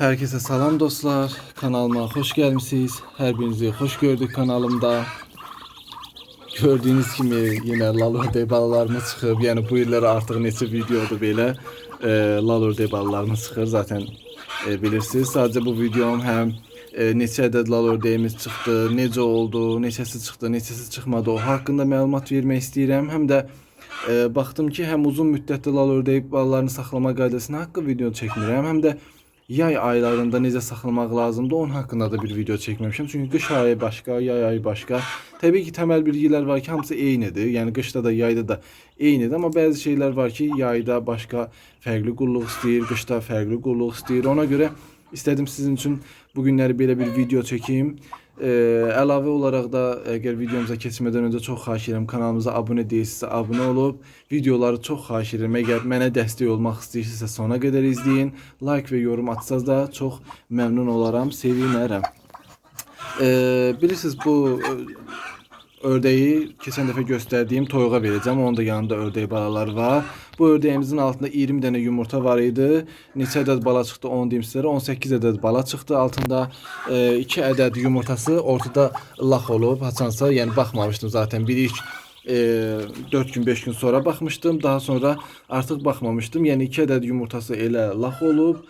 Herkese salam dostlar. Kanalıma hoş gelmişsiniz. Her birinizi hoş gördük kanalımda. Gördüğünüz gibi yine Lalur debalarımız çıxıb. Yəni bu illər artıq neçə videodur belə Lalur debalarımız çıxır. Zaten bilirsiniz. Sadəcə bu videom həm neçə ədəd Lalur deyimiz çıxdı, necə oldu, neçəsi çıxdı, neçəsi çıxmadı o haqqında məlumat vermək istəyirəm. Həm də baxdım ki, həm uzun müddətli Lalur deyib ballarını saxlama qaydasına haqqı video çəkmirəm, həm də yay aylarında necə saxlamaq lazımdır onun haqqında da bir video çəkməmişəm. Çünki qış ayı başqa, yay ayı başqa. Təbii ki, təməl bilgilər var ki, hamısı eynidir. Yəni qışda da, yayda da eynidir. Amma bəzi şeylər var ki, yayda başqa fərqli qulluq istəyir, qışda fərqli qulluq istəyir. Ona görə istədim sizin üçün bu günləri belə bir video çəkeyim. Əlavə olaraq da əgər videomuza keçmədən öncə çox xahiş edirəm, kanalımıza abunə deyilsinizsə abunə olub, videoları çox xahiş edirəm. Əgər mənə dəstək olmaq istəyirsinizsə sona qədər izləyin, like və yorum atsanız da çox məmnun olaram, sevinərəm. Bilirsiniz bu ördəyi keçən dəfə göstərdiyim toyuğa verəcəm. Onun da yanında ördək balaları var. Bu ördəyimizin altında 20 dənə yumurta var idi. Neçə ədəd bala çıxdı onu deyim sizlərə. 18 ədəd bala çıxdı. Altında 2 ədəd yumurtası ortada lax olub. Haçansa yəni baxmamışdım zaten. Bir ilk 4 gün 5 gün sonra baxmışdım. Daha sonra artıq baxmamışdım. Yəni 2 ədəd yumurtası elə lax olub.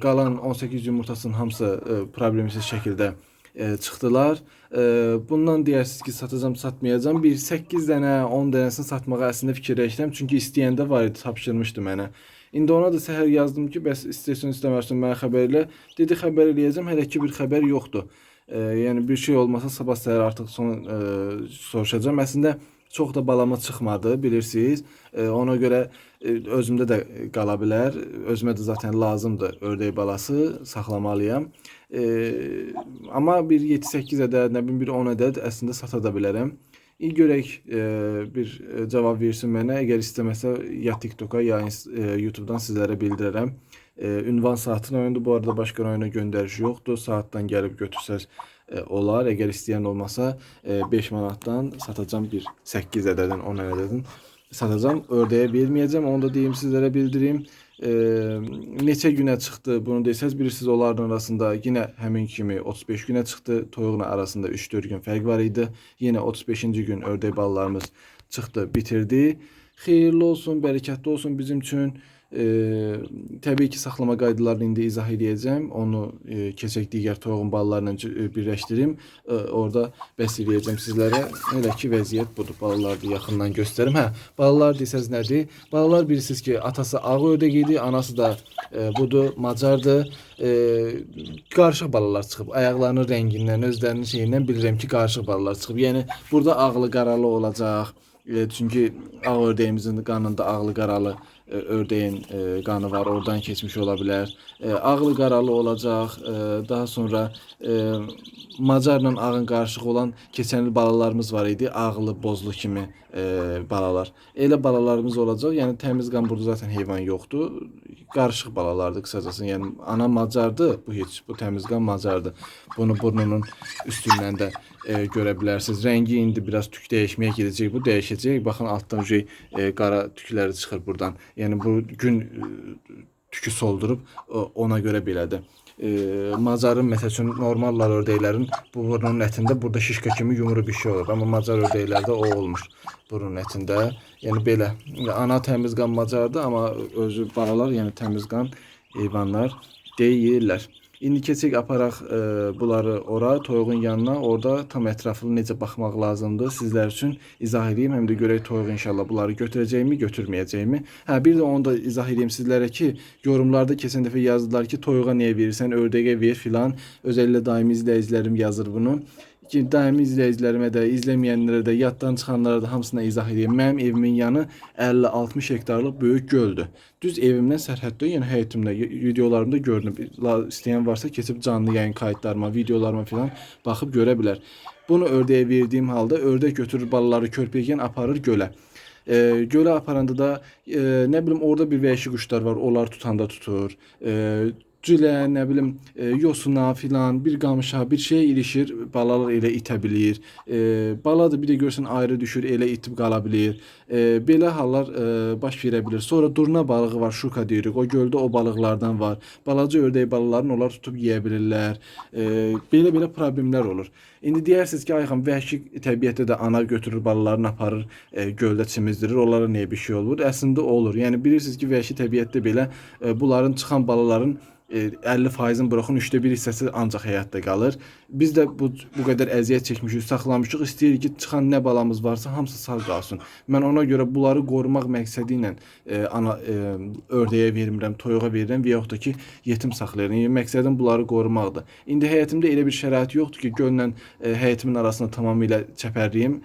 Qalan 18 yumurtasının hamısı problemsiz şəkildə çıxdılar. Bundan deyirsiniz ki, satacağım, satmayacağım. Bir 8 dənə, 10 dənəsini satmağa əslində fikirləşdim. Çünki istəyəndə var idi, tapşırmışdı mənə. İndi ona da səhər yazdım ki, bəs istəyirsən, istəmərsən mənə xəbər elə. Dedi, xəbər eləyəcəm, hələ ki bir xəbər yoxdur. Yəni bir şey olmasa sabah səhər artıq soruşacağım. Əslində çox da balama çıxmadı, bilirsiniz. Ona görə özümdə də qala bilər. Özümə də zaten lazımdır ördək balası, saxlamalıyam. Amma bir 7-8 ədəd, nə bilim bir 10 ədəd əslində sata da bilərəm. İyi görək bir cavab versin mənə. Əgər istəməsə ya TikTok'a ya YouTube'dan sizlərə bildirərəm. Ünvan saatın oyundur. Bu arada başqa oyuna göndəriş yoxdur. Saatdan gəlib götürsəz olar. Əgər istəyən olmasa 5 manatdan satacağım bir 8 ədədin, 10 ədədin satacağım. Ördəyə verməyəcəm. Onu da deyim sizlərə bildireyim. Neçə günə çıxdı bunu desəz bilirsiniz, onların arasında yine həmin kimi 35 günə çıxdı. Toyuqla arasında 3-4 gün fərq var idi. Yine 35-ci gün ördək balalarımız çıxdı, bitirdi. Xeyirli olsun, bərəkətli olsun bizim üçün. Təbii ki, saxlama qaydalarını indi izah edəcəm. Onu keçək digər toyuğun balalarla birləşdirim. Orada bəs eləyəcəm sizlərə. Elə ki, vəziyyət budur. Balaları da yaxından göstərim. Balalar desəz nədir? Balalar bilirsiniz ki, atası ağ ördək idi, anası da budur, macardır. Qarışıq balalar çıxıb. Ayaqlarının rəngindən, özlərinin şeyindən bilirəm ki, qarışıq balalar çıxıb. Yəni burada ağlı qaralı olacaq. Çünki ağ ördəyimizin qanında ağlı qaralı ördeğin qanı var, oradan keçmiş ola bilər. Ağlı qaralı olacaq. Daha sonra macarla ağın qarışıq olan keçən il balalarımız var idi. Ağlı, bozlu kimi balalar. Elə balalarımız olacaq. Yəni təmiz qan burada zaten heyvan yoxdur. Qarışıq balalardır qısacası. Yəni ana macardır, bu təmiz qan macardır. Bunu burnunun üstündən də görə bilərsiniz. Rəngi indi biraz tük dəyişməyə gedəcək. Bu dəyişəcək. Baxın altdan qara tükləri çıxır buradan. Yəni bu gün tükü soldurub ona görə belədir. Macarın məsəl üçün normallar ördəklərin bu burnunun ətində burada şişka kimi yumru bir şey olur. Amma macar ördəklərdə o olmur burnunun ətində. Yəni belə. Ana təmiz qan macardır, amma özü balalar yəni təmiz qan heyvanlar deyirlər. İndi keçək aparaq bunları ora, toyuğun yanına. Orada tam ətraflı necə baxmaq lazımdır sizlər üçün izah edeyim. Həm də görək toyuq inşallah bunları götürəcəkmi, götürməyəcəkmi. Bir də onu da izah edeyim sizlərə ki, yorumlarda keçən dəfə yazdılar ki, toyuğa niyə verirsən, ördəyə ver filan. Özəllə daimi izləyicilərim yazır bunu. Ki, daimi izləyicilərimə də, izləməyənlərə də, yaddan çıxanlara da hamısına izah edeyim. Mənim evimin yanı 50-60 hektarlıq böyük göldür. Düz evimdən sərhəddə, yəni həyətimdə, videolarımda görünüb. İstəyən varsa keçib canlı yayın kayıtlarıma, videolarıma falan baxıb görə bilər. Bunu ördəyə verdiyim halda ördək götürür balaları körpəykən aparır gölə. Gölə aparanda da nə bilim orada bir vəhşi quşlar var, onlar tutanda tutur. cülə, nə bilim, yosuna filan, bir qamışa, bir şey ilişir, balalar elə itə bilir. Bala da bir də görsən ayrı düşür, elə itib qala bilir. Belə hallar baş verə bilir. Sonra durna balığı var, şuka deyirik. O göldə o balıqlardan var. Balaca ördək balalarını onlar tutub yeyə bilirlər. Belə problemlər olur. İndi deyirsiniz ki, ayxan vəhşi təbiətdə də ana götürür balalarını aparır, göldə çimizdirir. Onlara niyə bir şey olur? Əslində olur. Yəni bilirsiniz ki, vəhşi təbiətdə belə bunların çıxan balaların 50%-in bıraxın 1/3 hissəsi ancaq həyatda qalır. Biz də bu qədər əziyyət çəkmişik, saxlamışıq. İstəyirik ki, çıxan nə balamız varsa hamısı sağ qalsın. Mən ona görə bunları qorumaq məqsədi ilə ördəyə vermirəm, toyuğa verirəm və yaxud da ki, yetim saxlayıram. Yəni məqsədim bunları qorumaqdır. İndi həyətimdə elə bir şərait yoxdur ki, göllə həyətimin arasını tamamilə çəpərliyim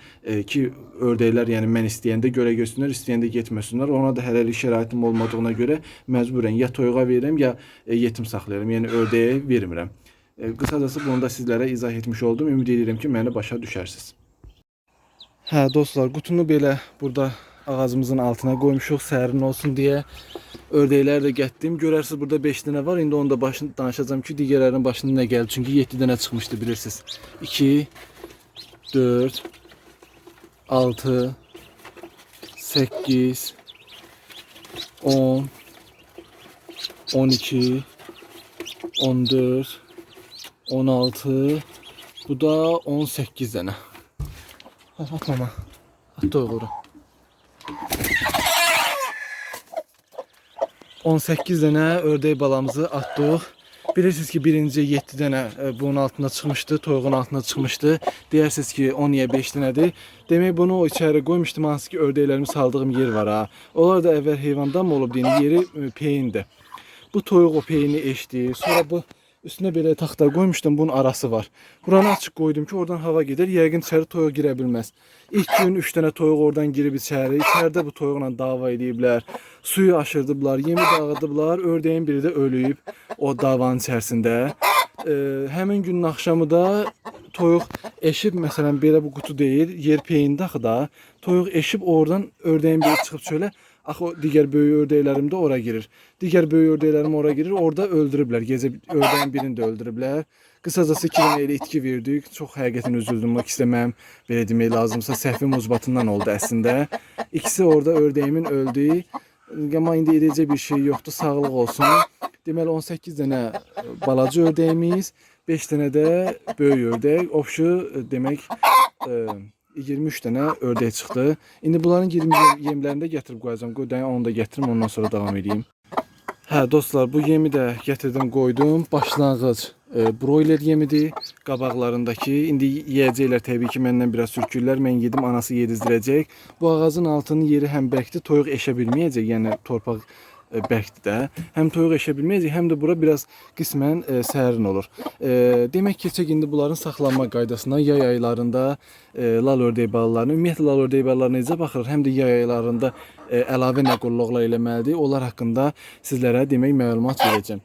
ki, ördəklər, yəni mən istəyəndə gölə götürsünlər, istəyəndə getməsinlər. Ona da hələlik şəraitim olmadığına görə məcburən ya toyuğa verirəm, ya yetim saxlayıram. Yəni ördəyə vermirəm. Qısacası bunu da sizlərə izah etmiş oldum. Ümid edirəm ki, məni başa düşərsiniz. Hə, dostlar, qutunu belə burada ağacımızın altına qoymuşuq, sərin olsun deyə. Ördəkləri də gətdim. Görərsiniz, burada 5 dənə var. İndi onu da başını danışacağım ki, digərlərinin başına nə gəldi. Çünki 7 dənə çıxmışdı, bilirsiniz. 2, 4, 6, 8, 10, 12, 14, 16, bu da 18 dənə. At mama, at doğru. 18 dənə ördək balamızı atdıq. Bilirsiniz ki, birinci 7 dənə bunun altına çıxmışdı, toyuğun altına çıxmışdı. Deyirsiniz ki, o niyə 5 dənədir? Demək, bunu o içəri qoymuşdum, hansı ki, ördəklərimi saldığım yer var ha. Onlar da əvvəl heyvandan mı olub deyin, yeri peyindir. Bu toyuq o peyini eşdi. Sonra bu üstünə belə taxta qoymuşdum, bunun arası var. Buranı açıq qoydum ki, oradan hava gedir. Yəqin içəri toyuq girə bilməz. İlk gün 3 dənə toyuq oradan girib içəri. İçəridə bu toyuqla dava ediblər. Suyu aşırdıblar, yemi dağıdıblar. Ördəyin biri də ölüb o davanın içərisində. Həmin günün axşamı da toyuq eşib, məsələn, belə bu qutu deyil, yer peyində axı da. Toyuq eşib oradan ördəyin biri çıxıb çölə. Axı o digər böyük ördəklərim də ora girir. Digər böyük ördəklərim ora girir, orada öldürüblər. Gecə ördəyin birini də öldürüblər. Qısacası 2 dənə elə itki verdik. Çox həqiqətən üzüldüm, istəməm. Belə demək lazımsa səhvim ucbatından oldu əslində. İkisi orada ördəyimin öldü. Amma indi edəcək bir şey yoxdur. Sağlıq olsun. Deməli 18 dənə balaca ördəyimiz, 5 dənə də böyük ördək. Ofşu demək 23 dənə ördək çıxdı. İndi bunların 20 yemlərini də gətirib qoyacağam. Onu da gətirim, ondan sonra davam edeyim. Hə, dostlar, bu yemi də gətirdim, qoydum. Başlanğıc broiler yemidir qabaqlarındakı. İndi yeyəcəklər, təbii ki, məndən biraz sürkürlər. Mən yedim, anası yedizdirəcək. Bu ağacın altının yeri həm bərkdir, toyuq eşə bilməyəcək. Yəni torpaq bərkdir də. Həm toyuq eşə bilməyəcək, həm də bura biraz qismən sərin olur. Demək keçək indi bunların saxlanma qaydasına. Yay aylarında lal ördək balalarını, ümumiyyətlə lal ördək balalarına necə baxır, həm də yay aylarında əlavə nə qulluqlar eləməlidir. Onlar haqqında sizlərə demək məlumat verəcəm.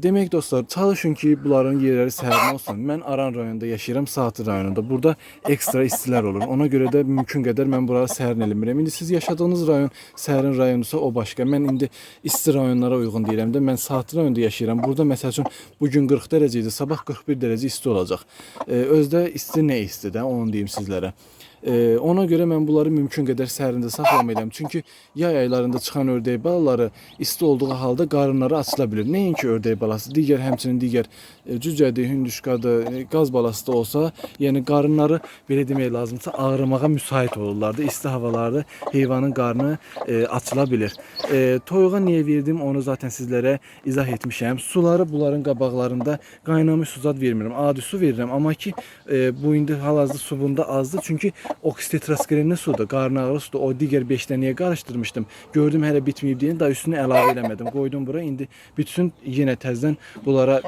Demək dostlar, çalışın ki, bunların yerləri sərin olsun. Mən Aran rayonunda yaşayıram, Saatlı rayonunda. Burada ekstra istilər olur. Ona görə də mümkün qədər mən buraları sərin eləmirəm. İndi siz yaşadığınız rayon sərin rayonsa o başqa. Mən indi isti rayonlara uyğun deyirəm də. Mən Saatlı rayonunda yaşayıram. Burada məsəl üçün bugün 40 dərəcə idi, sabah 41 dərəcə isti olacaq. Özdə isti nə isti də, onu deyim sizlərə. Ona görə mən bunları mümkün qədər sərində saxlamayacağam. Çünki yay aylarında çıxan ördək balaları isti olduğu halda qarınları açıla bilir. Nəinki ördək balası, həmçinin digər cücədir, hündüşkadır, qaz balası da olsa, yəni qarınları belə demək lazımsa ağrımağa müsait olurlar da. İsti havalarda heyvanın qarnı açıla bilir. Toyuğa niyə verdim, onu zaten sizlərə izah etmişəm. Suları bunların qabaqlarında qaynamış su zad vermirəm. Adi su verirəm, amma ki bu indi hal-hazırda su bunda azdır. Çünki oksitetraskrinli sudur, qarnı ağrı sudur. O digər 5 dənəyə qarışdırmışdım. Gördüm hələ bitməyib deyə daha üstünü əlavə eləmədim. Qoydum bura. İndi bitsin, yenə təzədən bunlara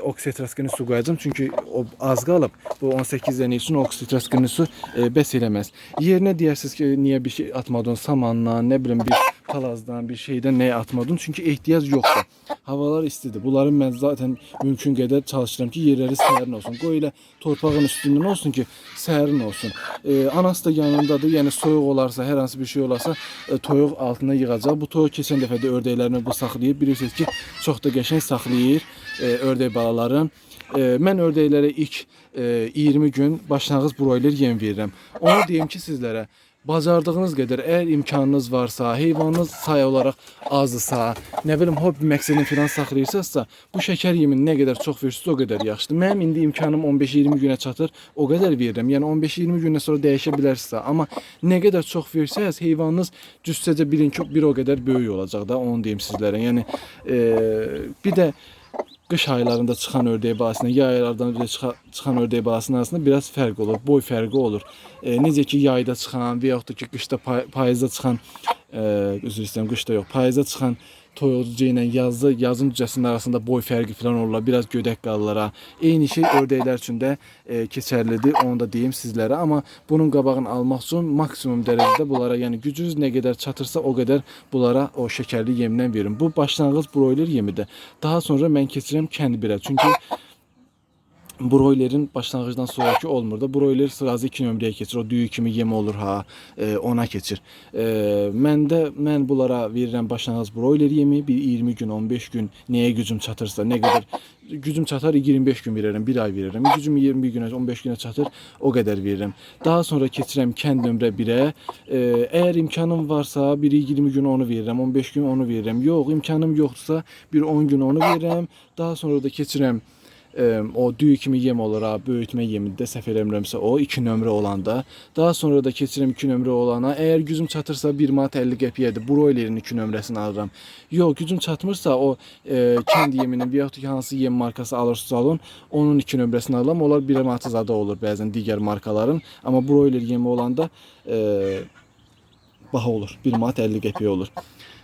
oksitetraskrinli su qoyacağım. Çünki o az qalıb. Bu 18 dənə üçün oksitetraskrinli su bəs eləməz. Yerinə deyirsiniz ki, niyə bir şey atmadın, samanla, nə bilim bir palazdan bir şeydən nəyə atmadım. Çünki ehtiyac yoxdur. Havalar istidir. Bunların mən zaten mümkün qədər çalışıram ki, yerləri sərin olsun. Qoy elə torpağın üstündən olsun ki, sərin olsun. Anası da yanındadır. Yəni soyuq olarsa, hər hansı bir şey olarsa toyuq altına yığacaq. Bu toyuq keçən dəfə də ördəklərini bu saxlayıb. Bilirsiniz ki, çox da qəşəng saxlayır ördək balaların. Mən ördəklərə ilk 20 gün başlanğıc broiler yem verirəm. Onu deyim ki, sizlərə bacardığınız qədər, əgər imkanınız varsa, heyvanınız sayı olaraq azsa, nə bilim hobbi məqsədini filan saxlayırsınızsa, bu şəkər yemini nə qədər çox verirsiniz, o qədər yaxşıdır. Mənim indi imkanım 15-20 günə çatır, o qədər verirəm. Yəni 15-20 gündən sonra dəyişə bilərsinizsə, amma nə qədər çox versəz, heyvanınız cüssəcə bilin ki, bir o qədər böyük olacaq da, onu deyim sizlərə. Yəni bir də qış aylarında çıxan ördək balasına, yay aylardan bir çıxan ördək balasının arasında biraz fərq olur, boy fərqi olur. Necə ki yayda çıxan və yaxud da ki qışda payızda çıxan, üzr istəyirəm, qışda yox, payızda çıxan toyuqcucu ilə yazın cücəsinin arasında boy fərqi falan olurlar, biraz gödək qalırlar. Eyni şey ördəklər üçün də keçərlidir, onu da deyim sizlərə. Amma bunun qabağını almaq üçün maksimum dərəcədə bunlara, yəni gücünüz nə qədər çatırsa o qədər bunlara o şəkərli yemdən verin. Bu başlanğıc broiler yemidir. Daha sonra mən keçirəm kənd-birə. Çünki broilerin başlanğıcdan sonraki olmur da. Broiler sırası 2 nömrəyə keçir. O düyü kimi yem olur ha, ona keçir. Mən bunlara verirəm başlanğıc broiler yemi. Bir 20 gün, 15 gün nəyə gücüm çatırsa, nə qədər gücüm çatar 25 gün verirəm, 1 ay verirəm. Gücüm 20 günə, 15 günə çatır, o qədər verirəm. Daha sonra keçirəm kənd nömrə 1-ə. Əgər imkanım varsa, biri 20 gün onu verirəm, 15 gün onu verirəm. Yox, imkanım yoxdursa, bir 10 gün onu verirəm. Daha sonra da keçirəm o düyü kimi yem olur ha, böyütmə yemində səhv eləmirəmsə o 2 nömrə olanda. Daha sonra da keçirəm 2 nömrə olana. Əgər gücüm çatırsa 1 manat 50 qəpiyə broilerin 2 nömrəsini alıram. Yox, gücüm çatmırsa o kənd yeminin və yaxud da ki hansı yem markası alırsınız alın, onun 2 nömrəsini alıram. Onlar 1 manat zada olur bəzən digər markaların. Amma broiler yemi olanda baha olur. 1 manat 50 qəpiyə olur.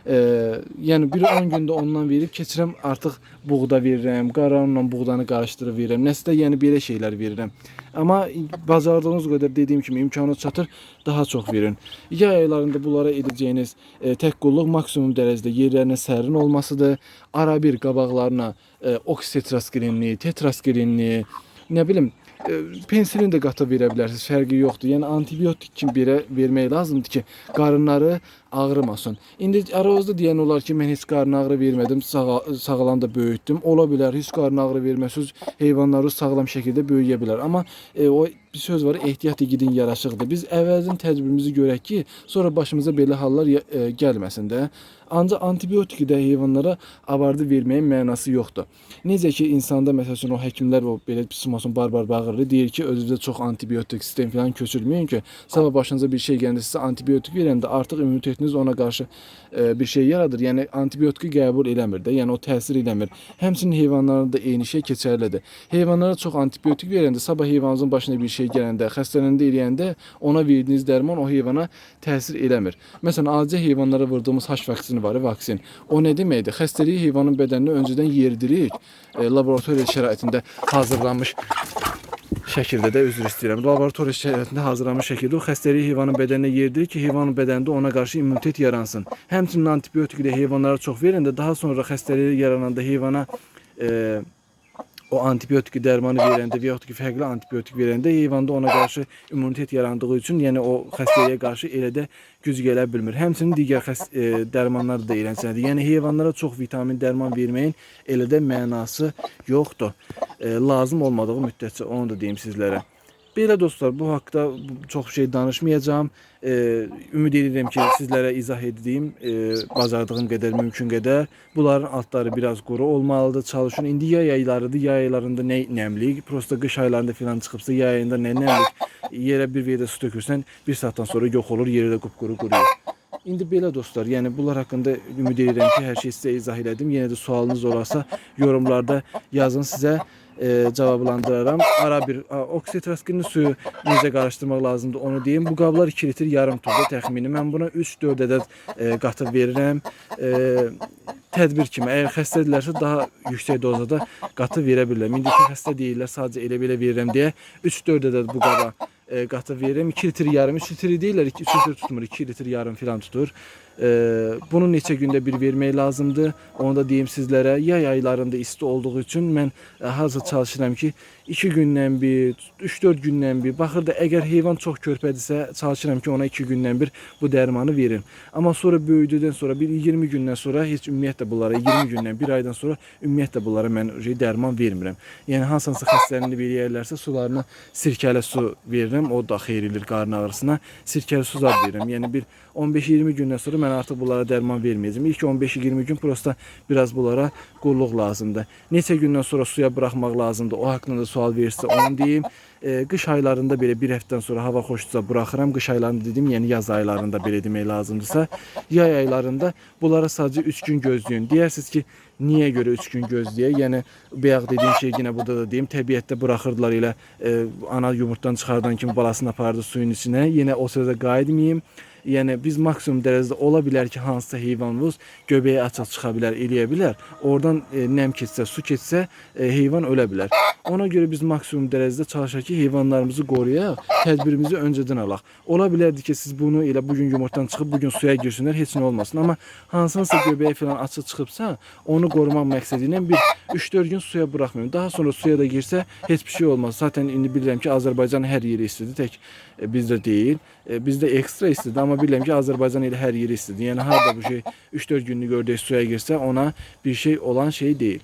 Yəni bir 10 gündə ondan verib keçirəm, artıq buğda verirəm, qaranla buğdanı qarışdırıb verirəm. Nəsə yəni belə şeylər verirəm. Amma bacardığınız qədər dediyim kimi imkanı çatır, daha çox verin. Yay aylarında bunlara edəcəyiniz tək qulluq maksimum dərəcədə yerlərinin sərin olmasıdır. Ara bir qabaqlarına oksitetraskilinli, tetraskilinli, nə bilim pensilin də qata verə bilərsiniz, fərqi yoxdur. Yəni antibiotik kimi vermək lazımdır ki, qarınları ağrımasın. İndi aranızda deyən olar ki, mən heç qarın ağrı vermədim, sağalan da böyütdüm. Ola bilər, heç qarın ağrı verməsiz heyvanları sağlam şəkildə böyüyə bilər. Amma o bir söz var, ehtiyat igidin yaraşıqdır. Biz əvvəlcən təcrübəmizi görək ki, sonra başımıza belə hallar gəlməsin də. Ancaq antibiotiki də heyvanlara avardı verməyin mənası yoxdur. Necə ki, insanda məsəl üçün o həkimlər o belə psixoson barbar bağırır, deyir ki, özünüzdə çox antibiotik sistem falan köçürməyin ki, sabah başınıza bir şey gəlir, sizə antibiotik verəndə artıq immunitetiniz ona qarşı bir şey yaradır. Yəni antibiotiki qəbul eləmir də, yəni o təsir eləmir. Həmçinin heyvanlarda da eyni şey keçərlidir. Heyvanlara çox antibiotik verəndə, sabah heyvanınızın başına bir şey gələndə, xəstələndə eləyəndə ona verdiyiniz dərman o heyvana təsir eləmir. Məsələn, adi heyvanlara vurduğumuz H vaksini var, vaksin. O nə deməkdir? Xəstəliyi heyvanın bədəninə öncədən yerdiririk. Laboratoriya şəraitində hazırlanmış şəkildə də üzr istəyirəm. Laboratoriya şəraitində hazırlanmış şəkildə o xəstəliyi heyvanın bədəninə yerdirir ki, heyvanın bədənində ona qarşı immunitet yaransın. Həmçinin antibiotik də heyvanlara çox verəndə daha sonra xəstəliyi yarananda heyvana o antibiotik dərmanı verəndə və yaxud da ki fərqli antibiotik verəndə heyvanda ona qarşı immunitet yarandığı üçün, yəni o xəstəliyə qarşı elə də güc gələ bilmir. Həmçinin digər dərmanlar da eləncədir. Yəni heyvanlara çox vitamin dərman verməyin elə də mənası yoxdur. Lazım olmadığı müddətcə onu da deyim sizlərə. Belə dostlar, bu haqda çox şey danışmayacağım. Ümid edirəm ki, sizlərə izah edeyim bacardığım qədər, mümkün qədər. Bunların altları biraz quru olmalıdır, çalışın. İndi yay aylarıdır, yay aylarında nə nəmlik, prosta qış aylarında filan çıxıbsa, yay ayında nə nəmlik, yerə bir verdə su tökürsən, bir saatdan sonra yox olur, yeri də qupquru quruyur. İndi belə dostlar, yəni bunlar haqqında ümid edirəm ki, hər şey sizə izah elədim. Yenə də sualınız olarsa yorumlarda yazın, sizə cavablandıraram. Ara bir oksitetraskinin suyu necə qarışdırmaq lazımdır onu deyim. Bu qablar 2 litr yarım turda təxmini. Mən buna 3-4 ədəd qatı verirəm. Tədbir kimi, əgər xəstədirlərsə daha yüksək dozada qatı verə bilirəm. İndiki xəstə deyirlər, sadəcə elə-belə verirəm deyə 3-4 ədəd bu qaba qatı verirəm. 2 litr yarım, 3 litr deyirlər, 3 litr tutmur, 2 litr yarım filan tutur. Bunu neçə gündə bir vermək lazımdır. Onu da deyim sizlərə. Yay aylarında isti olduğu üçün mən hazır çalışıram ki 2 gündən bir, 3-4 gündən bir. Baxır da əgər heyvan çox körpədirsə çalışıram ki ona 2 gündən bir bu dərmanı verim. Amma sonra böyüdükdən sonra bir 20 gündən sonra heç ümumiyyətlə bunlara 20 gündən, bir aydan sonra ümumiyyətlə bunlara mən dərman vermirəm. Yəni hansısa xəstəliyini verərlərsə sularına sirkəli su verirəm. O da xeyir edir qarın ağrısına. Sirkəli su zad verirəm. Yəni bir 15-20 gündən sonra mən artıq bunlara dərman verməyəcəm. İlk 15-20 gün prosta biraz bunlara qulluq lazımdır. Neçə gündən sonra suya buraxmaq lazımdır. O haqqında sual verirsə onu deyim. Qış aylarında belə bir həftədən sonra hava xoşdursa buraxıram. Qış aylarında dedim, yəni yaz aylarında belə demək lazımdırsa. Yay aylarında bunlara sadəcə 3 gün gözləyin. Deyirsiniz ki, niyə görə 3 gün gözləyək? Yəni bayaq dediyim şey yenə burada da deyim. Təbiətdə buraxırdılar elə ana yumurtdan çıxardan kimi balasını apardı suyun içinə. Yenə o sözə qayıtmayayım. Yəni biz maksimum dərəcədə ola bilər ki, hansısa heyvanımız göbəyi açıq çıxa bilər, eləyə bilər. Oradan nəm keçsə, su keçsə heyvan ölə bilər. Ona görə biz maksimum dərəcədə çalışaq ki, heyvanlarımızı qoruyaq, tədbirimizi öncədən alaq. Ola bilərdi ki, siz bunu elə bugün yumurtadan çıxıb bugün suya girsinlər, heç nə olmasın. Amma hansısa göbəyi falan açıq çıxıbsa, onu qorumaq məqsədi ilə bir 3-4 gün suya buraxmayın. Daha sonra suya da girsə heç bir şey olmaz. Zaten indi bilirəm ki, Azərbaycan hər yeri istidir, tək bizdə deyil. Bizdə ekstra istidir, amma bilirəm ki, Azərbaycan elə hər yeri istidir. Yəni harda bu şey 3-4 günlük ördək suya girsə, ona bir şey olan şey deyil.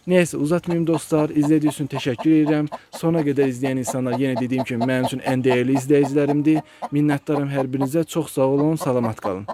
Neyse uzatmayayım dostlar. İzlediğiniz için teşekkür ederim. Sona kadar izleyen insanlar yine dediğim gibi benim için en değerli izleyicilerimdi. Minnettarım her birinize. Çok sağ olun. Salamat kalın.